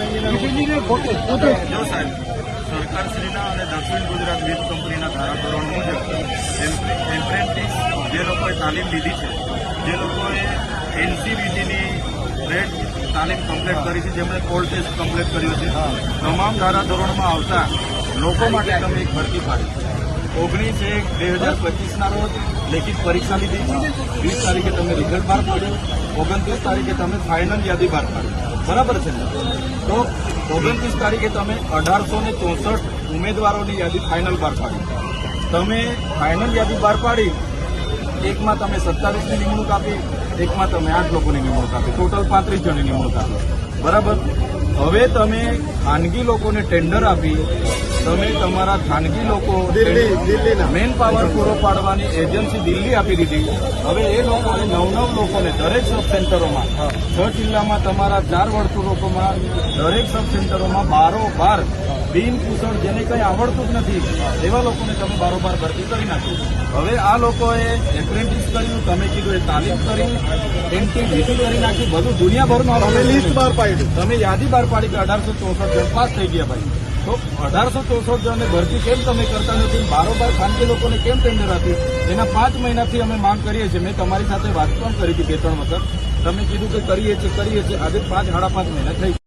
જો સાહેબ, સરકારશ્રીના અને દક્ષિણ ગુજરાત વીજ કંપનીના ધારાધોરણ મુજબ એપ્રેન્ટિસ જે લોકોએ તાલીમ લીધી છે, જે લોકોએ એનસીવીટીની ગ્રેડ તાલીમ કમ્પ્લીટ કરી છે, જેમણે કોલ્ડ ટેસ્ટ કમ્પ્લીટ કર્યો છે, તમામ ધારાધોરણમાં આવતા લોકો માટે તમે એક ભરતી પાડી. 19/1/2025 રોજ લેખિત પરીક્ષા લીધી છે. 20 તારીખે તમે રિઝલ્ટ બહાર પાડ્યું. 29 તારીખે તમે ફાઇનલ યાદી બહાર પાડી. બરાબર છે ને? તો 29 તારીખે તમે 1864 ઉમેદવારોની યાદી ફાઇનલ બહાર પાડી. તમે ફાઇનલ યાદી બહાર પાડી, એકમાં તમે 27ની નિમણૂક આપી, એકમાં તમે 8 લોકોની નિમણૂક આપી, ટોટલ 35 જણની નિમણૂક આપી. બરાબર. હવે તમે ખાનગી લોકોને ટેન્ડર આપી, તમે તમારા ખાનગી લોકો દિલ્હીના મેન પાવર પૂરો પાડવાની એજન્સી દિલ્હી આપી દીધી. હવે એ લોકોને 9 લોકોને દરેક સબ સેન્ટરોમાં 6 જિલ્લામાં તમારા 4 વર્તુળોમાં દરેક સબ સેન્ટરોમાં બારોબાર બિનકુશળ જેને કંઈ આવડતું જ નથી એવા લોકોને તમે બારોબાર ભરતી કરી નાખી. હવે આ લોકોએ એપ્રેન્ટિસ કર્યું, તમે કીધું એ તાલીમ કરી, એનટીવીટી કરી નાખી, બધું દુનિયાભરનું લિસ્ટ બહાર પાડ્યું. તમે યાદી બહાર પાડી કે 1864 જણ પાસ થઈ ગયા ભાઈ. તો 1864 જણને ભરતી કેમ તમે કરતા નથી? બારોબાર ખાનગી લોકોને કેમ ટેન્ડર આપી? એના 5 મહિનાથી અમે માંગ કરીએ છીએ. મેં તમારી સાથે વાત પણ કરી હતી 2-3 વખત. તમે કીધું કે કરીએ છીએ. આજે 5-5.5 મહિના થઈ.